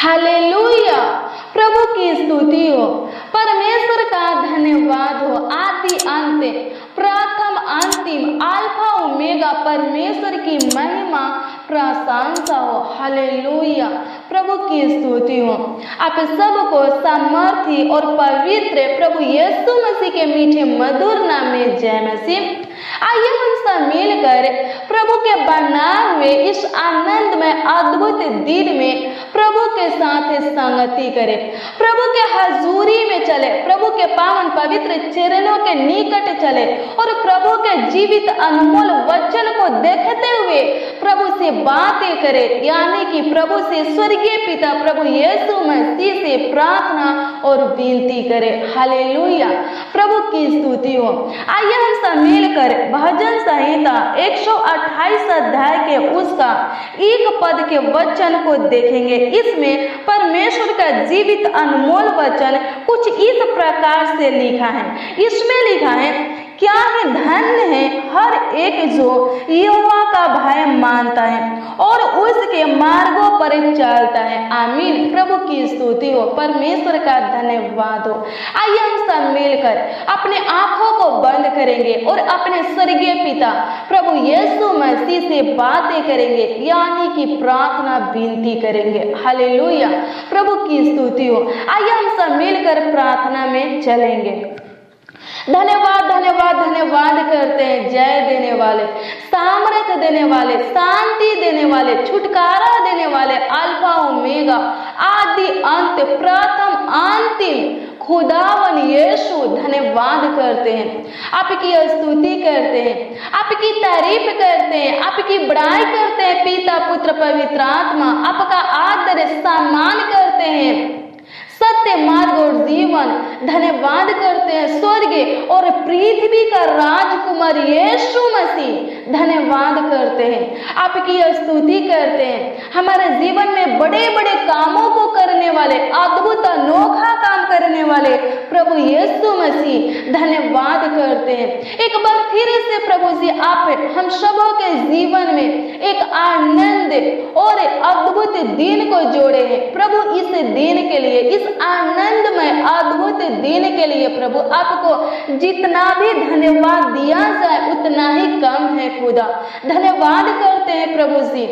Hallelujah. प्रभु की स्तुति हो, परमेश्वर का धन्यवाद हो। आदि अंत, प्रथम अंतिम, अल्फा ओमेगा, परमेश्वर की महिमा प्रशंसा हो। हालेलुया। प्रभु की स्तुति हो। आप सबको सामर्थी और पवित्र प्रभु यीशु मसीह के मीठे मधुर नाम में जय मसीह। आइए हम सब मिलकर प्रभु के बनाए हुए इस आनंदमय अद्भुत दिन में प्रभु के साथ संगति करें, प्रभु के हजूरी में चले, प्रभु के पावन पवित्र चरणों के निकट चले और प्रभु के जीवित अनमोल वचन को देखते हुए प्रभु से बातें करें, यानी कि प्रभु से स्वर्गीय पिता प्रभु यीशु मसीह से प्रार्थना और विनती करें। हालेलुया। प्रभु की स्तुति हो। आइए हम सब मिलकर भजन संहिता 128 अध्याय के उसका एक पद के वचन को देखेंगे। इसमें परमेश्वर का जीवित अनमोल वचन कुछ इस प्रकार से लिखा है। इसमें लिखा है, क्या है धन्य है हर एक जो यहोवा का भय मानता है और उसके मार्गों पर चलता है। आमीन। प्रभु की स्तुति हो, परमेश्वर का धन्यवाद हो। आइए हम सब मिलकर अपने आंखों को बंद करेंगे और अपने स्वर्गीय पिता प्रभु यीशु मसीह से बातें करेंगे, यानी कि प्रार्थना विनती करेंगे। हालेलुया। प्रभु की स्तुति हो। आइए हम सब मिलकर प्रार्थना में चलेंगे। धन्यवाद धन्यवाद धन्यवाद करते हैं जय देने वाले, सामर्थ्य देने वाले, शांति देने वाले, छुटकारा देने वाले, अल्फा ओमेगा, आदि अंत, प्रथम अंतिम खुदावन यीशु, धन्यवाद करते हैं, आपकी स्तुति करते हैं, आपकी तारीफ करते हैं, आपकी बड़ाई करते हैं। पिता पुत्र पवित्र आत्मा आपका आदर सम्मान करते हैं। सत्य मार्ग और जीवन, धन्यवाद करते हैं। स्वर्ग और पृथ्वी का राजकुमार यीशु मसीह, धन्यवाद करते हैं, आपकी स्तुति करते हैं। हमारे जीवन में बड़े बड़े कामों को करने वाले, अद्भुत अनोखा काम करने वाले प्रभु यीशु मसीह, धन्यवाद करते हैं। एक बार फिर से प्रभु जी आप हम सबों के जीवन में एक आनंद और अद्भुत दिन को जोड़े हैं। प्रभु इस दिन के लिए, इस आनंदमय अद्भुत दिन के लिए प्रभु आपको जितना भी धन्यवाद दिया जाए उतना ही कम है। खुदा धन्यवाद करते हैं प्रभु जी,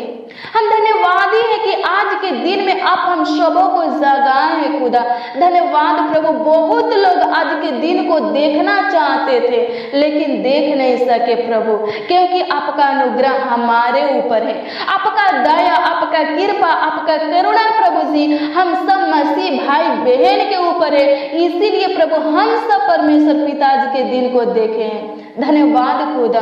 हम धन्यवादी हैं कि आज के दिन में आप हम सबों को जगाए हैं। खुदा धन्यवाद प्रभु। बहुत लोग आज के दिन को देखना चाहते थे लेकिन देख नहीं सके प्रभु, क्योंकि आपका अनुग्रह हमारे ऊपर है, आपका दया, आपका कृपा, आपका करुणा प्रभु जी हम सब मसीह भाई बहन के ऊपर है। इसीलिए प्रभु हम सब परमेश्वर पिताजी के दिन को देखे हैं। धन्यवाद खुदा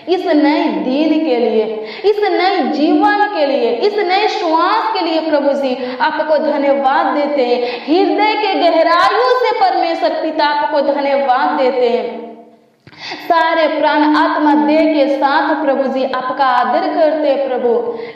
इस नए दिन के लिए, इस नए जीवन के लिए, इस नए श्वास के लिए प्रभु जी आपको धन्यवाद देते हैं। हृदय के गहराइयों से परमेश्वर पिता आपको धन्यवाद देते हैं। सारे प्राण आत्मा देह के साथ प्रभु जी आपका आदर करते हैं। प्रभु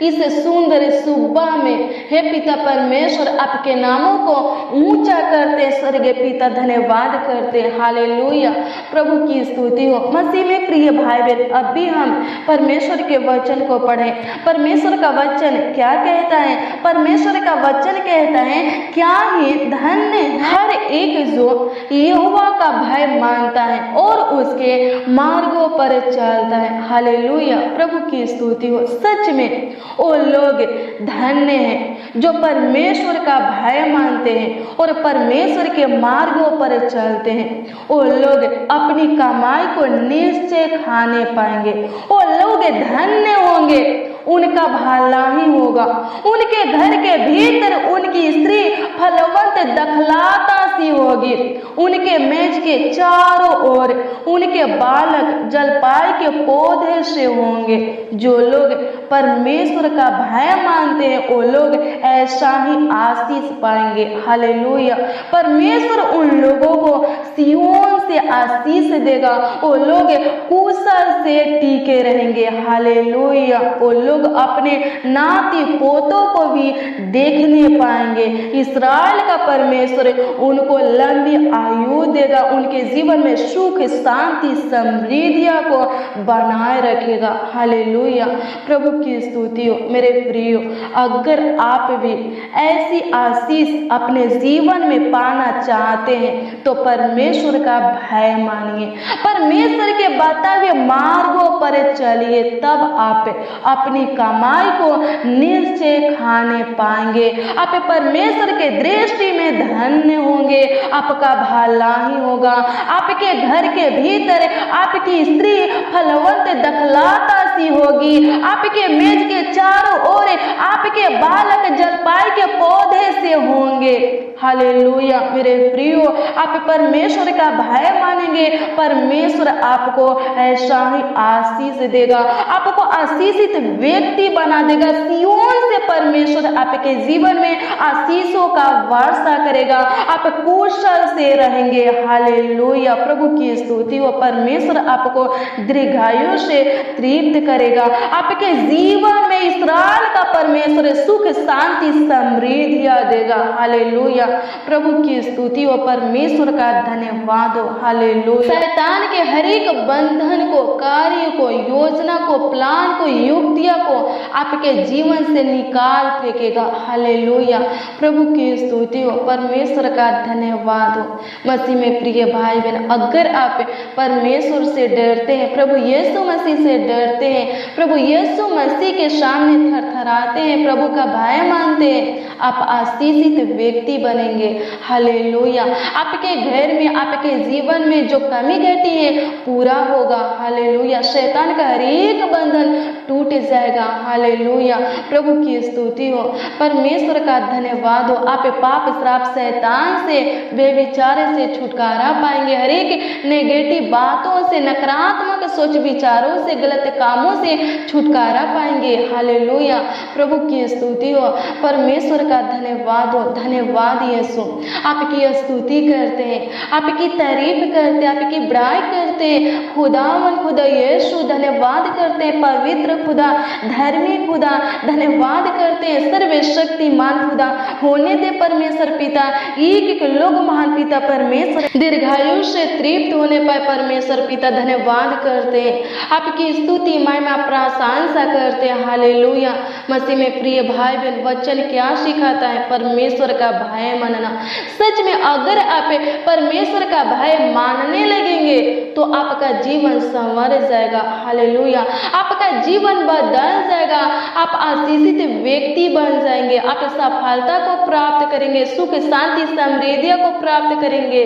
इस सुंदर सुबह में हे पिता परमेश्वर आपके नामों को ऊंचा करते, स्वर्गीय पिता धन्यवाद करते। हालेलुया। प्रभु की स्तुति हो। मसीह में प्रिय भाई बहन, अभी हम परमेश्वर के वचन को पढ़ें। परमेश्वर का वचन क्या कहता है? परमेश्वर का वचन कहता है, क्या ही धन्य हर एक जो यहोवा का भय मानता है और उसके मार्गों पर चलता है। हालेलुया। प्रभु की स्तुति हो। सच में वो लोग धन्य हैं जो परमेश्वर का भय मानते हैं और परमेश्वर के मार्गों पर चलते हैं। वो लोग अपनी कमाई को निश्चय खाने पाएंगे। वो लोग धन्य होंगे, उनका भला ही होगा। उनके घर के भीतर उनकी स्त्री फलवंत दखलाता सी होगी। उनके मेज के चारों ओर उनके बालक जलपाई के पौधे से होंगे। जो लोग परमेश्वर का भय मानते हैं वो लोग ऐसा ही आशीष पाएंगे। हालेलुया। परमेश्वर उन लोगों को सियोन से आशीष देगा। वो लोग कुशल से टीके रहेंगे। हालेलुया। वो लोग अपने नाती पोतों को भी देखने पाएंगे। इस्राएल का परमेश्वर उनको लंबी आयु देगा, उनके जीवन में सुख शांति समृद्धिया को बनाए रखेगा। हालेलुया, प्रभु की स्तुति हो। मेरे प्रियो, अगर आप भी ऐसी आशीष अपने जीवन में पाना चाहते हैं तो परमेश्वर का भय मानिए, परमेश्वर के बताए हुए मार्गों पर चलिए, तब आप अपनी कमाई को निश्चय खाने पाएंगे। आप परमेश्वर के दृष्टि में धन्य होंगे, आपका भला ही होगा। आपके घर के भीतर आपकी स्त्री फलवंत दखलाता सी होगी, आपके मेज के चारों ओर आपके बालक जलपाई के पौधे से होंगे। हालेलुया, मेरे प्रियो, आप परमेश्वर का भय मानेंगे, परमेश्वर आपको ऐसा ही आशीष देगा, आपको आशीषित व्यक्ति बना देगा। सियोन से परमेश्वर आपके जीवन में आशीषों का वर्षा करेगा, आप कुशल से रहेंगे। हालेलुया, प्रभु की स्तुति हो। परमेश्वर आपको दीर्घायु से तृप्त करेगा, आपके जीवन में इस्राएल का परमेश्वर सुख शांति समृद्धिया देगा। हालेलुया, प्रभु की स्तुति हो। परमेश्वर का धन्यवाद हो। हालेलुया, शैतान के हर एक बंधन को, कार्य को, योजना को, प्लान को, युक्तियां को आपके जीवन से निकाल फेंकेगा। हालेलुया, प्रभु की स्तुति हो। परमेश्वर का धन्यवाद हो। मसीह में प्रिय भाई बहन, अगर आप परमेश्वर से डरते हैं, प्रभु यीशु मसीह से डरते हैं, प्रभु यीशु मसीह के सामने थरथराते हैं, प्रभु का भय मानते हैं, आप आशीषित व्यक्ति बनेंगे। हालेलुया, आपके घर में, आपके जीवन में जो कमी घटी है पूरा होगा। हालेलुया, शैतान का हर एक बंधन टूट जाएगा। हालेलुया, प्रभु की स्तुति हो। परमेश्वर का धन्यवाद हो। आप पाप श्राप शैतान से, बेविचार से छुटकारा पाएंगे, हर एक नेगेटिव बातों से, नकारात्मक सोच विचारों से, गलत कामों से छुटकारा पाएंगे। हालेलुया, प्रभु की स्तुति हो। परमेश्वर का धन्यवाद हो। धन्यवाद यीशु, आपकी स्तुति करते हैं, आपकी तारीफ करते हैं, आपकी बड़ाई करते हैं। खुदावन खुदा यीशु धन्यवाद करते हैं, पवित्र खुदा, धर्मी खुदा धन्यवाद करते हैं, सर्वशक्तिमान खुदा होने दे परमेश्वर पिता, एक लोग महान पिता परमेश्वर, दीर्घायु से तृप्त होने पर परमेश्वर पिता धन्यवाद करते हैं, आपकी स्तुति महिमा प्रशंसा करते हैं। हालेलुया, मसीह में प्रिय भाई बहन, वचन क्या सिखाता है? परमेश्वर का भय मानना। सच में अगर आप परमेश्वर का भय मानने लगेंगे तो आपका जीवन संवर जाएगा। हालेलुया, आपका जीवन बदल जाएगा, आप आशीषित व्यक्ति बन जाएंगे, आप सफलता को प्राप्त करेंगे, सुख शांति समृद्धि को प्राप्त करेंगे,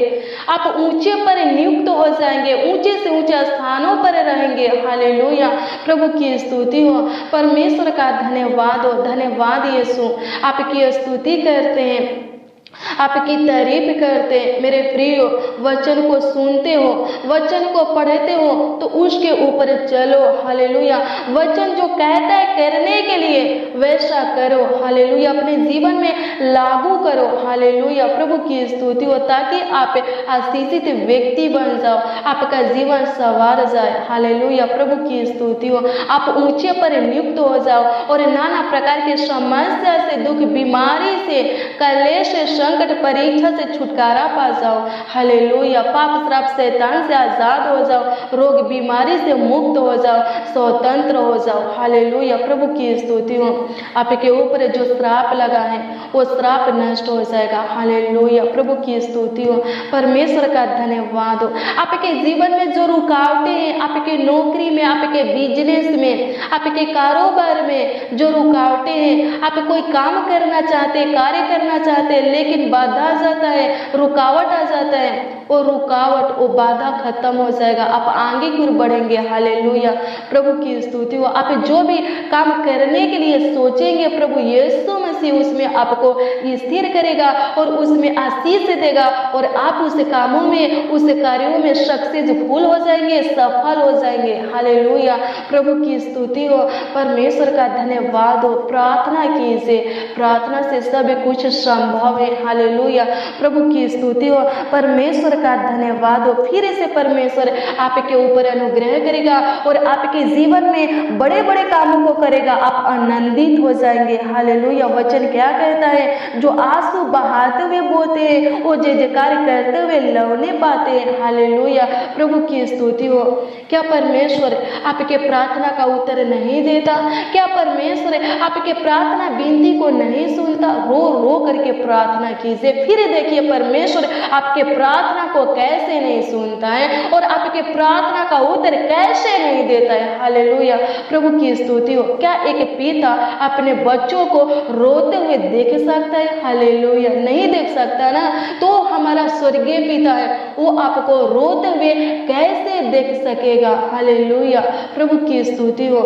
आप ऊंचे पर नियुक्त हो जाएंगे, ऊंचे से ऊंचे स्थानों पर रहेंगे। हालेलुया, प्रभु की स्तुति हो। परमेश्वर का धन्यवाद हो। धन्यवाद यीशु, आपकी स्तुति करते हैं, आपकी तारीफ करते हैं। मेरे प्रियो, वचन को सुनते हो, वचन को पढ़ते हो तो उसके ऊपर चलो। हालेलुया, वचन जो कहता है करने के लिए वैसा करो। हालेलुया, अपने जीवन में लागू करो। हालेलुया, प्रभु की स्तुति हो, ताकि आप आशीषित व्यक्ति बन जाओ, आपका जीवन संवार जाए। हालेलुया, प्रभु की स्तुति हो। आप ऊंचे पर नियुक्त हो जाओ और नाना प्रकार की समस्या से, दुख, बीमारी से, कलेश, संकट, परीक्षा से छुटकारा पा जाओ। हालेलुया, पाप श्राप शैतान से आजाद हो जाओ, रोग बीमारी से मुक्त हो जाओ, स्वतंत्र हो जाओ। हालेलुया, प्रभु की स्तुति हो। आपके ऊपर जो श्राप लगा है वो श्राप नष्ट हो जाएगा। हालेलुया, प्रभु की स्तुति हो। परमेश्वर का धन्यवाद हो। आपके जीवन में जो रुकावटें हैं, आपके नौकरी में, आपके बिजनेस में, आपके कारोबार में जो रुकावटें हैं, आप कोई काम करना चाहते, कार्य करना चाहते, लेकिन बाधा आ जाता है, रुकावट आ जाता है, वो रुकावट, वो बाधा खत्म हो जाएगा, आप आगे की ओर बढ़ेंगे। हालेलुया, प्रभु की स्तुति हो। आप जो भी काम करने के लिए सोचेंगे, प्रभु यीशु मसीह उसमें आपको स्थिर करेगा और उसमें आशीष देगा और आप उस कामों में, उस कार्यों में सक्सेसफुल हो जाएंगे, सफल हो जाएंगे। हालेलुया, प्रभु की स्तुति हो। परमेश्वर का धन्यवाद हो। प्रार्थना कीजिए, प्रार्थना से सब कुछ संभव है। हालेलुया, प्रभु की स्तुति हो। परमेश्वर का धन्यवाद हो। फिर से परमेश्वर आपके ऊपर अनुग्रह करेगा और आपके जीवन में बड़े बड़े कामों को करेगा, आप आनंदित हो जाएंगे। हालेलुया। वचन क्या कहता है? जो आंसू बहाते हुए बोते हैं वो जय जयकार करते हुए लौने पाते हैं। हालेलुया। प्रभु की स्तुति हो। क्या परमेश्वर आपके प्रार्थना का उत्तर नहीं देता? क्या परमेश्वर आपके प्रार्थना विनती को नहीं सुनता? रो रो करके प्रार्थना कीजिए, फिर देखिए परमेश्वर आपके प्रार्थना को कैसे नहीं सुनता है और आपके प्रार्थना का उत्तर कैसे नहीं देता है। हालेलुया। प्रभु की स्तुति हो। क्या एक पिता अपने बच्चों को रोते हुए देख सकता है? हालेलुया। नहीं देख सकता ना। तो हमारा स्वर्गीय पिता है, वो आपको रोते हुए कैसे देख सकेगा? हालेलुया। प्रभु की स्तुति हो।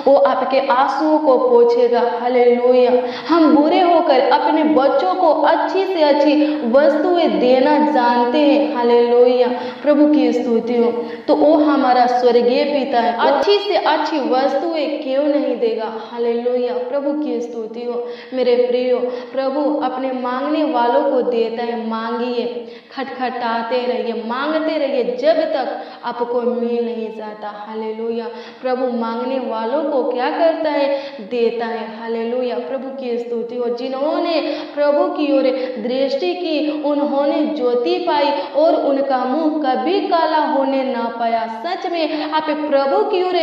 वो आपके आंसुओं को पोंछेगा। हालेलुया। हम बुरे होकर अपने बच्चों को अच्छी से अच्छी वस्तुएं देना जानते हैं। हालेलुया। प्रभु की स्तुति हो। तो वो हमारा स्वर्गीय पिता है, अच्छी से अच्छी वस्तुएं क्यों नहीं देगा? हालेलुया। प्रभु की स्तुति हो। मेरे प्रियो, प्रभु अपने मांगने वालों को देता है। मांगिए, खटखटाते रहिए, मांगते रहिए जब तक आपको मिल नहीं जाता। हालेलुया। प्रभु मांगने वालों को क्या करता है? देता है। हालेलुया। प्रभु की स्तुति हो। जिन्होंने प्रभु की ओर दृष्टि की उन्होंने ज्योति पाई और उनका मुंह कभी काला होने ना पाया। सच में आप प्रभु की ओर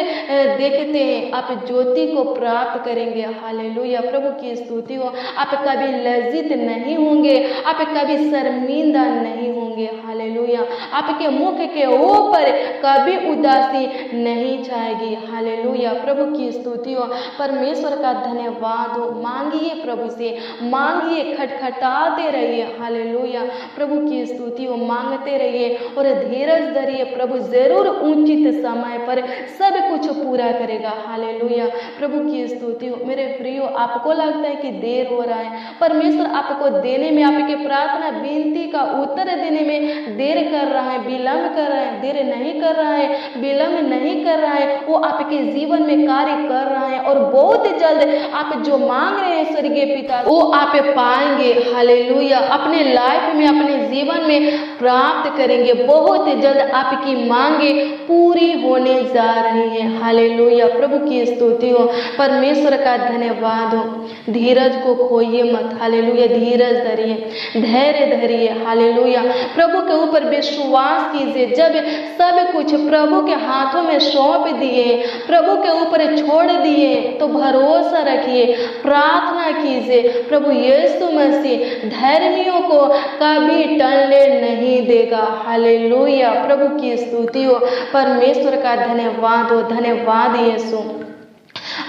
देखते हैं, आप ज्योति को प्राप्त करेंगे। हालेलुया। प्रभु की स्तुति हो। आप कभी लज्जित नहीं होंगे, आप कभी शर्मिंदा नहीं होंगे। हालेलुया। आपके मुख के ऊपर कभी उदासी नहीं छाएगी। हालेलुया। प्रभु की स्तुति हो। परमेश्वर का धन्यवाद हो। मांगिए, प्रभु से मांगिए, खटखटाते रहिए। हालेलुया। प्रभु की स्तुति हो। मांगते रहिए और धीरज धरिए। प्रभु जरूर उचित समय पर सब कुछ पूरा करेगा। हालेलुया। प्रभु की स्तुति हो। मेरे प्रियो, आपको लगता है कि देर हो रहा है, परमेश्वर आपको देने में, आपके प्रार्थना विनती का उत्तर देने में देर कर रहा है, विलंब कर रहा है, देर नहीं कर रहा है, विलंब नहीं कर रहा है, वो आपके जीवन में कार्य कर रहा है और बहुत जल्द आप जो मांग रहे हैं स्वर्गीय पिता, वो आप पाएंगे। हालेलुया। अपने लाइफ में, अपने जीवन में प्राप्त करेंगे। बहुत जल्द आपकी मांगे पूरी होने जा रही हैं। हालेलुया। प्रभु की स्तुति हो। परमेश्वर का धन्यवाद हो। धीरज को खोइए मत। हालेलुया। धीरज धरिए, धैर्य धरिए। हालेलुया। प्रभु के ऊपर विश्वास कीजिए। जब सब कुछ प्रभु के हाथों में सौंप दिए, प्रभु के ऊपर छोड़ दिए, तो भरोसा रखिए, प्रार्थना कीजिए। प्रभु यीशु मसीह धर्मियों को कभी टलने नहीं देगा। हालेलुया। प्रभु की स्तुति हो। परमेश्वर का धन्यवाद हो। धन्यवाद यीशु।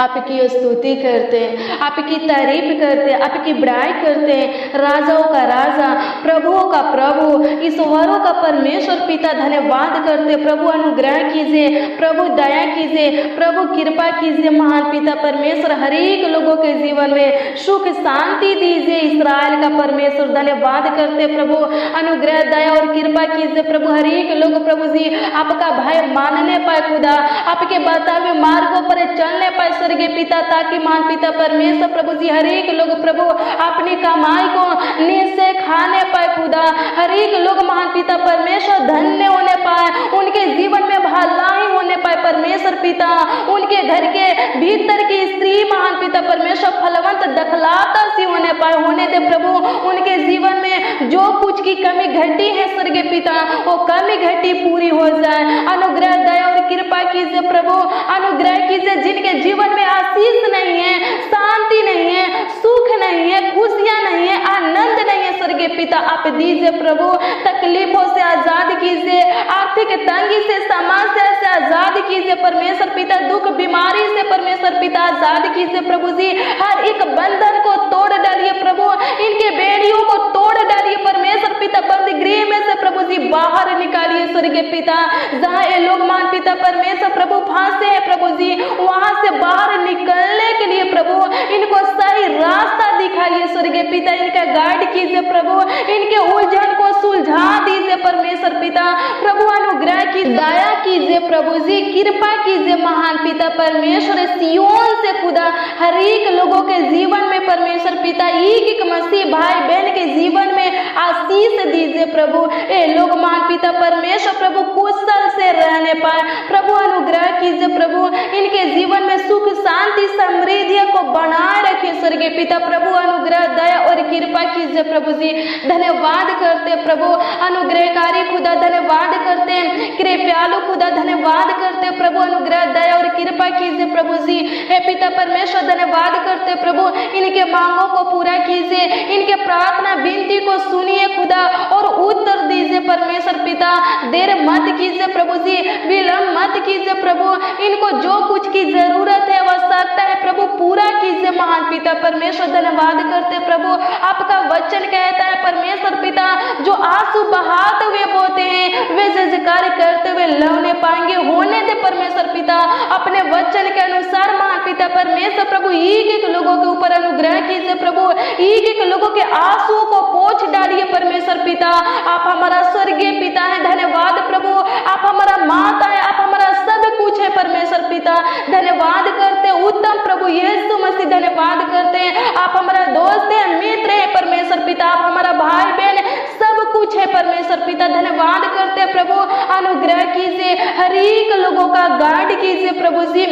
आपकी स्तुति करते हैं, आपकी तारीफ करते हैं, आपकी बड़ाई करते हैं। राजाओं का राजा, प्रभुओं का प्रभु, ईश्वरों का परमेश्वर पिता धन्यवाद करते। प्रभु अनुग्रह कीजिए, प्रभु दया कीजिए, प्रभु कृपा कीजिए। महान पिता परमेश्वर हर एक लोगों के जीवन में सुख शांति दीजिए। इस्राएल का परमेश्वर धन्यवाद करते। प्रभु अनुग्रह दया और कृपा कीजिए। प्रभु हर एक लोग प्रभु जी आपका भय मानने पाए, खुदा आपके बताए मार्गों पर चलने पाए स्वर्गीय पिता, ताकि महान पिता परमेश्वर प्रभु जी हर एक लोग प्रभु अपनी कमाई को निश्चय खाने पाए। खुदा हर एक लोग महान पिता परमेश्वर धन्य होने पाए, उनके जीवन में भलाई होने पाए। परमेश्वर पिता उनके घर के भीतर की स्त्री महान पिता परमेश्वर फलवंत दखलाता सी होने पाए, होने दे प्रभु। उनके जीवन में जो कुछ की कमी घटी है स्वर्गीय पिता, वो कमी घटी पूरी हो जाए। अनुग्रह दया और कृपा कीजिए प्रभु, अनुग्रह कीजिए। जिनके जीवन में आशीष नहीं है, शांति नहीं है, सुख नहीं है, खुशियां नहीं है, आनंद नहीं है स्वर्गीय पिता, आप दीजिए प्रभु। तकलीफों से आजाद कीजिए, आर्थिक तंगी से, समस्या से आजाद कीजिए परमेश्वर पिता। दुख बीमारी से परमेश्वर पिता आजाद कीजिए प्रभु जी। हर एक बंधन को तोड़ डालिए प्रभु, इनके बेड़ियों को तोड़ डालिए परमेश्वर पिता। बंद गृह में से प्रभु जी बाहर निकालिए स्वर्गीय पिता। जहाँ ये लोग मान पिता परमेश्वर प्रभु फांसे हैं प्रभु जी, वहां से बाहर निकलने के लिए प्रभु इनको सही रास्ता दिखाइए स्वर्गीय पिता। इनका गाइड कीजिए प्रभु, इनके उलझन को सुलझा दीजिए परमेश्वर पिता। प्रभु अनुग्रह की दया कीजिए प्रभु जी, कृपा कीजिए महान पिता परमेश्वर। सियोन से खुदा हर एक लोगों के जीवन में परमेश्वर पिता, एक एक मसीह भाई बहन के जीवन में आशीष दीजिए प्रभु, ये लोग महान पिता परमेश्वर प्रभु कुशल से रहने पाए प्रभु, अनुग्रह कीजिए प्रभु, इनके जीवन में सुख शांति समृद्धि को बनाए रखे स्वर्गीय पिता प्रभु, अनुग्रह दया और कृपा कीजिए प्रभु जी। धन्यवाद करते प्रभु, अनुग्रहकारी खुदा धन्यवाद करते हैं, कृपालु खुदा धन्यवाद करते प्रभु, अनुग्रह दया और कृपा कीजिए प्रभु जी। हे पिता परमेश्वर धन्यवाद करते प्रभु, इनके मांगों को पूरा कीजिए, इनके प्रार्थना विनती को सुनिए खुदा और उत्तर दीजिए परमेश्वर पिता, देर मत कीजिए प्रभु जी, विलंब मत कीजिए प्रभु, इनको जो कुछ की जरूरत है आवश्यकता है प्रभु पूरा कीजिए महान पिता परमेश्वर। धन्यवाद करते प्रभु, आपका वचन कहता है परमेश्वर पिता, जो आंसू बहाते हुए बोते हैं वे जयकार करते हुए लौने पाएंगे। होने दे परमेश्वर पिता, अपने वचन के अनुसार महान पिता परमेश्वर प्रभु एक एक लोगों के ऊपर अनुग्रह कीजिए प्रभु, एक एक लोगों के आंसू को पोंछ डालिए परमेश्वर पिता। आप हमारा स्वर्गीय पिता है, धन्यवाद प्रभु, आप हमारा माता है, आप हमारा सब कुछ है परमेश्वर पिता। धन्यवाद करते उत्तम प्रभु यीशु मसीह, धन्यवाद करते हैं, आप हमारा दोस्त है, मित्र है परमेश्वर पिता, आप हमारा भाई बहन सब कुछ है परमेश्वर पिता। धन्यवाद करते प्रभु, अनुग्रह कीजिए, हर एक लोगों का गाइड कीजिए प्रभु जी,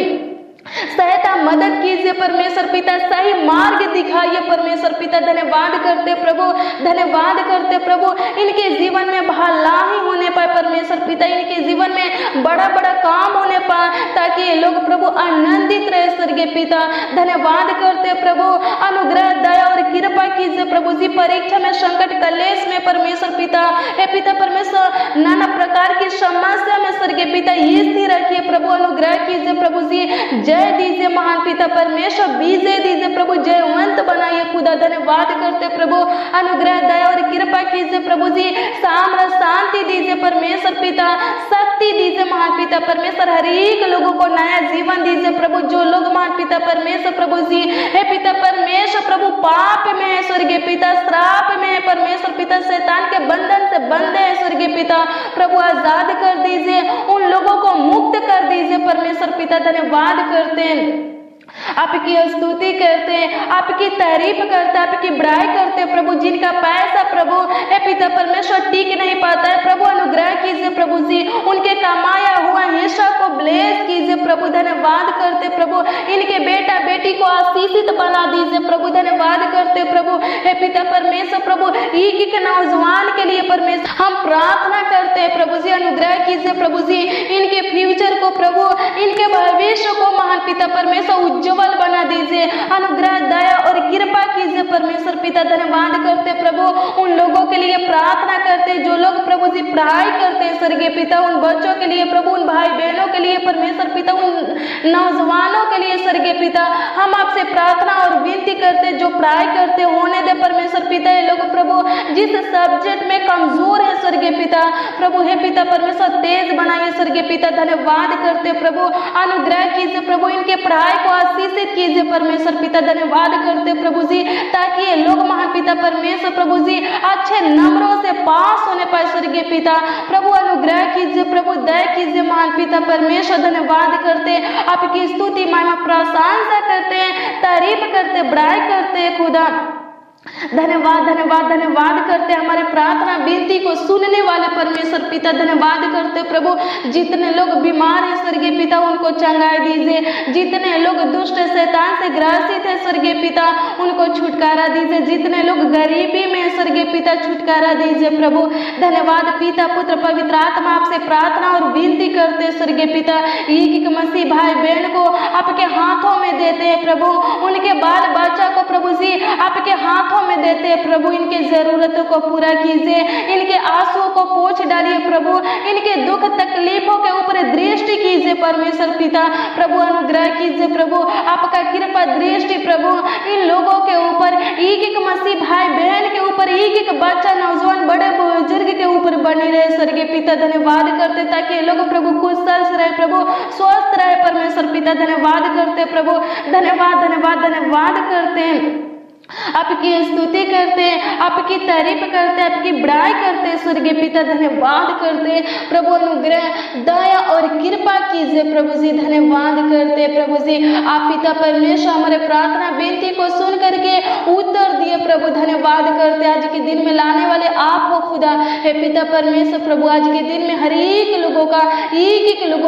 सहायता मदद कीजिए परमेश्वर पिता, सही मार्ग दिखाइए परमेश्वर पिता। धन्यवाद करते प्रभु, धन्यवाद करते प्रभु, इनके जीवन में भलाई होने पाए परमेश्वर पिता, इनके जीवन में बड़ा बड़ा काम होने पाए ताकि ये लोग प्रभु आनंदित रहे स्वर्गीय पिता। धन्यवाद करते प्रभु, अनुग्रह दया और कृपा कीजिए प्रभु जी, परीक्षा में संकट कलेश में परमेश्वर पिता, हे पिता परमेश्वर नाना प्रकार की समस्या में स्वर्गीय पिता स्थिर रखिए प्रभु, अनुग्रह कीजिए प्रभु जी, जय दीजिए महान पिता परमेश्वर, विजय दीजिए प्रभु, जयवंत बनाइए खुदा। धन्यवाद करते प्रभु, अनुग्रह दया और कृपा कीजिए प्रभु जी, साम्राज्य शांति दीजिए परमेश्वर पिता, शक्ति दीजिए महान पिता परमेश्वर, हर एक लोगों को नया जीवन दीजिए प्रभु। जो लोग महान पिता परमेश्वर प्रभु जी, हे पिता परमेश्वर प्रभु पाप में है स्वर्गीय पिता, श्राप में है परमेश्वर पिता, शैतान के बंधन से बंधे हैं स्वर्गीय पिता प्रभु, आजाद कर दीजिए, उन लोगों को मुक्त कर दीजिए परमेश्वर पिता। धन्यवाद करते हैं, आपकी स्तुति करते हैं, आपकी तारीफ करते हैं, आपकी बड़ाई करते हैं प्रभु। जिनका पैसा प्रभु हे पिता परमेश्वर टिक नहीं पाता है प्रभु, अनुग्रह कीजिए प्रभु जी, उनके कमाया हुआ हिस्सा को ब्लेस कीजिए प्रभु। धन्यवाद करते प्रभु, इनके बेटा बेटी को आशीषित बना दीजिए प्रभु। धन्यवाद करते प्रभु, हे पिता परमेश्वर प्रभु, एक एक नौजवान के लिए परमेश्वर हम प्रार्थना करते हैं प्रभु जी, अनुग्रह कीजिए प्रभु जी, इनके फ्यूचर को प्रभु, इनके भविष्य को महान पिता परमेश्वर उज्जवल बना दीजिए, अनुग्रह दया और कृपा कीजिए परमेश्वर पिता। धन्यवाद करते प्रभु, उन लोगों के लिए प्रार्थना करते जो लोग प्रभु जी पढ़ाई करते हैं स्वर्गीय पिता, उन बच्चों के लिए प्रभु, उन भाई बहनों के लिए परमेश्वर पिता, उन नौजवानों के लिए स्वर्गीय पिता हम आपसे प्रार्थना और विनती करते जो पढ़ाई करते होने दे परमेश्वर पिता। ये लोग प्रभु जिस सब्जेक्ट में कमजोर है स्वर्गीय पिता प्रभु, हे पिता परमेश्वर तेज बनाइए स्वर्गीय पिता। धन्यवाद करते प्रभु, अनुग्रह कीजिए प्रभु, इनके पढ़ाई को आशीषित कीजिए परमेश्वर पिता। धन्यवाद करते प्रभु जी, ताकि ये लोग महान पिता परमेश्वर प्रभु जी अच्छे नंबरों से पास होने पाए स्वर्गीय पिता प्रभु। अनुग्रह कीजिए प्रभु, दया कीजिए महान पिता परमेश्वर। धन्यवाद करते, आपकी स्तुति महिमा प्रशंसा करते हैं, तारीफ करते, बड़ाई करते खुदा। धन्यवाद धन्यवाद धन्यवाद करते हमारे प्रार्थना विनती को सुनने वाले परमेश्वर पिता। धन्यवाद करते प्रभु, जितने लोग बीमार हैं स्वर्गीय पिता उनको चंगाई दीजिए, जितने लोग दुष्ट शैतान से ग्रसित है स्वर्गीय पिता उनको छुटकारा दीजिए, जितने लोग गरीबी में स्वर्गीय पिता छुटकारा दीजिए प्रभु। धन्यवाद पिता पुत्र पवित्र आत्मा, आपसे प्रार्थना और विनती करते स्वर्गीय पिता। एक एक मसीह भाई बहन को आपके हाथों में देते हैं प्रभु, उनके बाल बच्चा को प्रभु जी आपके हाथों में देते हैं प्रभु। इनके जरूरतों को पूरा कीजिए, इनके आंसुओं को पोंछ डालिए प्रभु, इनके दुख तकलीफों के ऊपर दृष्टि कीजिए परमेश्वर पिता प्रभु। अनुग्रह कीजिए प्रभु, आपका कृपा दृष्टि प्रभु इन लोगों के ऊपर, एक एक मसीह भाई बहन के ऊपर, एक एक बच्चा नौजवान बड़े बुजुर्ग के ऊपर बनी रहे स्वर्गीय पिता। धन्यवाद करते ताकि लोग प्रभु कुशल रहे प्रभु, स्वस्थ रहे परमेश्वर पिता। धन्यवाद करते प्रभु, धन्यवाद धन्यवाद धन्यवाद करते हैं, आपकी स्तुति करते हैं, आपकी तारीफ करते हैं, आपकी बड़ाई करते हैं स्वर्गीय पिता। धन्यवाद करते हैं प्रभु, अनुग्रह दया और कृपा कीजिए प्रभु जी। धन्यवाद करते हैं प्रभु जी, आप पिता परमेश्वर हमारे प्रार्थना विनती को सुन करके उत्तर दिए जी प्रभु धन्यवाद करते आज के दिन में लाने वाले आप हो खुदा। हे पिता परमेश्वर प्रभु आज के दिन में हर एक लोगों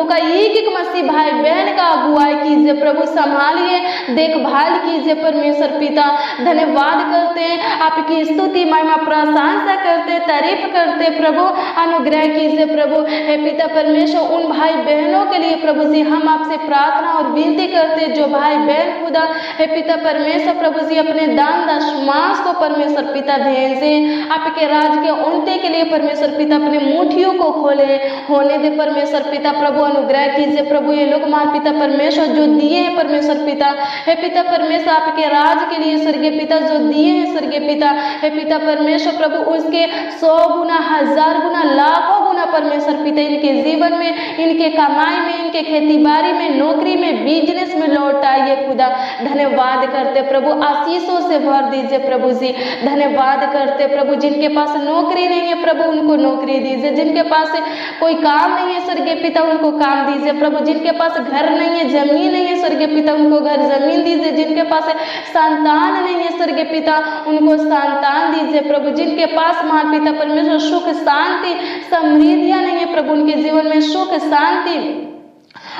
का एक मसीह भाई बहन का अगुवाई कीजिए प्रभु, संभालिए देखभाल कीजिए परमेश्वर पिता। धन्यवाद करते हैं, आपकी स्तुति महिमा प्रशंसा करते तारीफ करते प्रभु, अनुग्रह कीजिए प्रभु। हे पिता परमेश्वर उन भाई बहनों के लिए प्रभु जी हम आपसे प्रार्थना और विनती करते जो भाई बहन खुदा हे पिता परमेश्वर प्रभु जी अपने दान दशमांश को परमेश्वर पिता भेजे, आपके राज के उन्नति के लिए परमेश्वर पिता अपने मुट्ठियों को खोले होने दे परमेश्वर पिता प्रभु, अनुग्रह कीजिए प्रभु। ये लोग मां पिता परमेश्वर जो दिए हैं परमेश्वर पिता हे पिता परमेश्वर आपके राज के लिए स्वर्गीय पिता जो दिए हैं स्वर्गीय पिता हे पिता परमेश्वर प्रभु उसके 100 गुना 1000 गुना लाखों गुना परमेश्वर पिता इनके जीवन में, इनके कमाई में, इनके खेती बाड़ी में, नौकरी में, बिजनेस में लौट आइए खुदा। धन्यवाद करते प्रभु, आशीषों से भर दीजिए प्रभु जी। धन्यवाद करते प्रभु जिनके पास नौकरी नहीं है प्रभु उनको नौकरी दीजिए, जिनके पास कोई काम नहीं है स्वर्गीय पिता उनको काम दीजिए प्रभु, जिनके पास घर नहीं है जमीन नहीं है स्वर्गीय पिता उनको घर जमीन दीजिए, जिनके पास संतान नहीं है स्वर्गीय पिता उनको संतान दीजिए प्रभु, जिनके पास मां पिता परमेश्वर सुख शांति समृद्धियां नहीं है प्रभु उनके जीवन में सुख शांति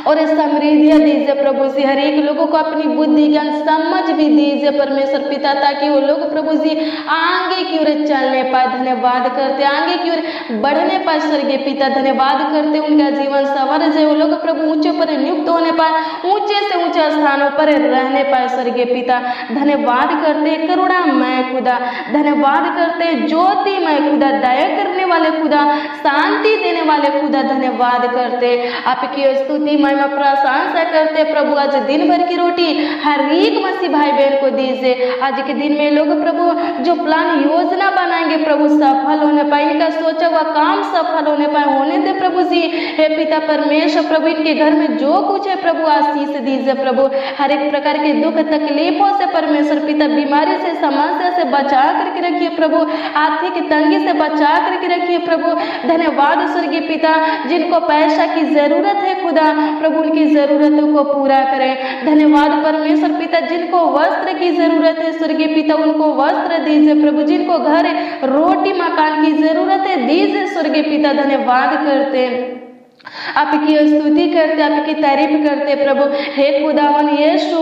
और समृद्धियां दीजिए प्रभु जी। हर एक लोगों को अपनी बुद्धि ज्ञान समझ भी दीजिए परमेश्वर पिता ताकि वो लोग प्रभु जी आगे की ओर चलने पाए। धन्यवाद करते आगे की ओर बढ़ने पाए स्वर्गीय पिता, धन्यवाद करते उनका जीवन सवर जाए, वो लोग प्रभु ऊंचे पर नियुक्त होने पाए, ऊंचे से ऊंचे स्थानों पर रहने पाए स्वर्गीय पिता। धन्यवाद करते करुणामय खुदा, धन्यवाद करते ज्योतिमय खुदा, दया करने वाले खुदा, शांति देने वाले खुदा, धन्यवाद करते आपकी स्तुति महिमा प्रशंसा करते प्रभु। आज दिन भर की रोटी हर एक मसीह भाई बहन को दीजिए। आज के दिन में लोग प्रभु जो प्लान योजना बनाएंगे प्रभु सफल होने पाए, इनका सोचा हुआ काम सफल होने पाए होने दे प्रभु जी। हे पिता परमेश्वर प्रभु इनके घर में जो कुछ है प्रभु आशीष दीजिए प्रभु, हर एक प्रकार के दुख तकलीफों से परमेश्वर पिता, बीमारी से समस्या से बचा करके रखिए प्रभु, आर्थिक तंगी से बचा करके रखिए प्रभु। धन्यवाद स्वर्गीय पिता जिनको पैसा की जरूरत है खुदा प्रभु उनकी जरूरतों को पूरा करें। धन्यवाद परमेश्वर पिता जिनको वस्त्र की जरूरत है स्वर्गीय पिता उनको वस्त्र दीजिए प्रभु, जिनको घर रोटी मकान की जरूरत है दीजिए स्वर्गीय पिता। धन्यवाद करते आपकी स्तुति करते आपकी तारीफ करते प्रभु। हे खुदावन यीशु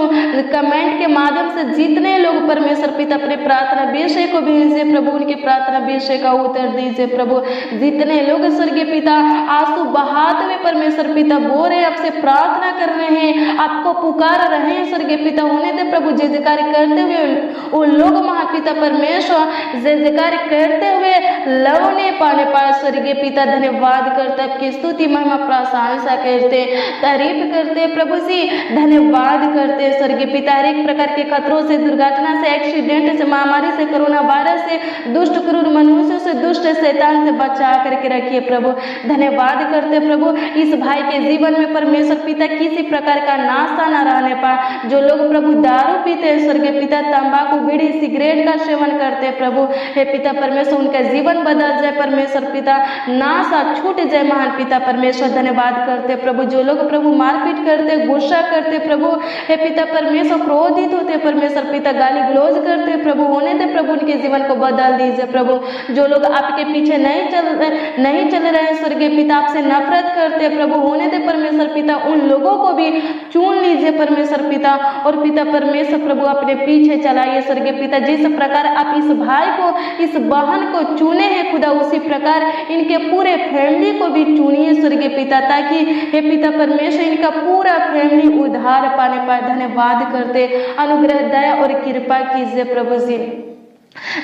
कमेंट के माध्यम से जितने लोग परमेश्वर पिता अपने प्रार्थना विषय को भेजे प्रभु उनकी प्रार्थना विषय का उत्तर दीजिए प्रभु। जितने लोग स्वर्गीय पिता आंसू बहाते हुए परमेश्वर पिता बोल रहे आपसे प्रार्थना कर रहे हैं, आपको पुकार रहे हैं स्वर्गीय पिता होने दे प्रभु। जय जयकार करते हुए वो लोग महापिता परमेश्वर जय जयकार करते हुए लवने पाने पाए स्वर्गीय पिता। धन्यवाद करते आपकी स्तुति महिमा प्रशंसा करते तारीफ करते प्रभु जी। धन्यवाद करते स्वर्गीय पिता हर एक प्रकार के खतरों से, दुर्घटना से, एक्सीडेंट से, महामारी से, कोरोना वायरस से, दुष्ट क्रूर मनुष्यों से, दुष्ट शैतान से बचा करके रखिए प्रभु। धन्यवाद करते प्रभु इस भाई के जीवन में परमेश्वर पिता किसी प्रकार का नाशा न रहने पाए। जो लोग प्रभु दारू पीते हैं स्वर्गीय पिता, तंबाकू बीड़ी सिगरेट का सेवन करते प्रभु, हे पिता परमेश्वर उनका जीवन बदल जाए परमेश्वर पिता, नाशा छूट जाए महान पिता परमेश्वर। धन्यवाद करते प्रभु जो लोग प्रभु मारपीट करते गुस्सा करते प्रभु, हे पिता परमेश्वर क्रोधित होते परमेश्वर पिता, गाली गलौज करते प्रभु होने दे प्रभु उनके जीवन को बदल दीजिए प्रभु। जो लोग आपके पीछे नहीं चल रहे स्वर्गीय पिता, आपसे नफरत करते प्रभु होने दे परमेश्वर पिता, उन लोगों को भी चुन लीजिए परमेश्वर पिता और पिता परमेश्वर प्रभु अपने पीछे चलाइए स्वर्गीय पिता। जिस प्रकार आप इस भाई को इस बहन को चुने हैं खुदा उसी प्रकार इनके पूरे फैमिली को भी चुनिए स्वर्गीय पिता ताकि हे पिता परमेश्वर इनका पूरा फैमिली उद्धार पाने पाए। धन्यवाद करते अनुग्रह दया और कृपा कीजिए प्रभु जी।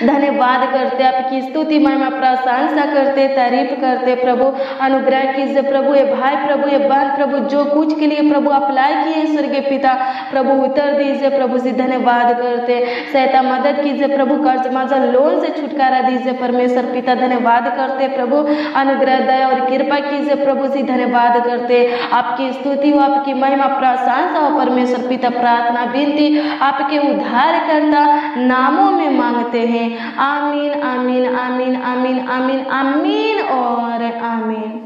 धन्यवाद करते आपकी स्तुति महिमा प्रशंसा करते तारीफ करते प्रभु। अनुग्रह कीजिए प्रभु ये भाई प्रभु ये बहन प्रभु जो कुछ के लिए प्रभु अप्लाई किए स्वर्गीय पिता प्रभु उत्तर दीजिए प्रभु जी। धन्यवाद करते सहायता मदद कीजिए प्रभु, कर्ज मजा लोन से छुटकारा दीजिए परमेश्वर पिता। धन्यवाद करते प्रभु अनुग्रह दया और कृपा कीजिए प्रभु जी। धन्यवाद करते आपकी स्तुति हो आपकी महिमा प्रशंसा हो परमेश्वर पिता। प्रार्थना विनती आपके उद्धारकर्ता नामों में मांगते हैं। आमीन आमीन आमीन आमीन आमीन आमीन और आमीन।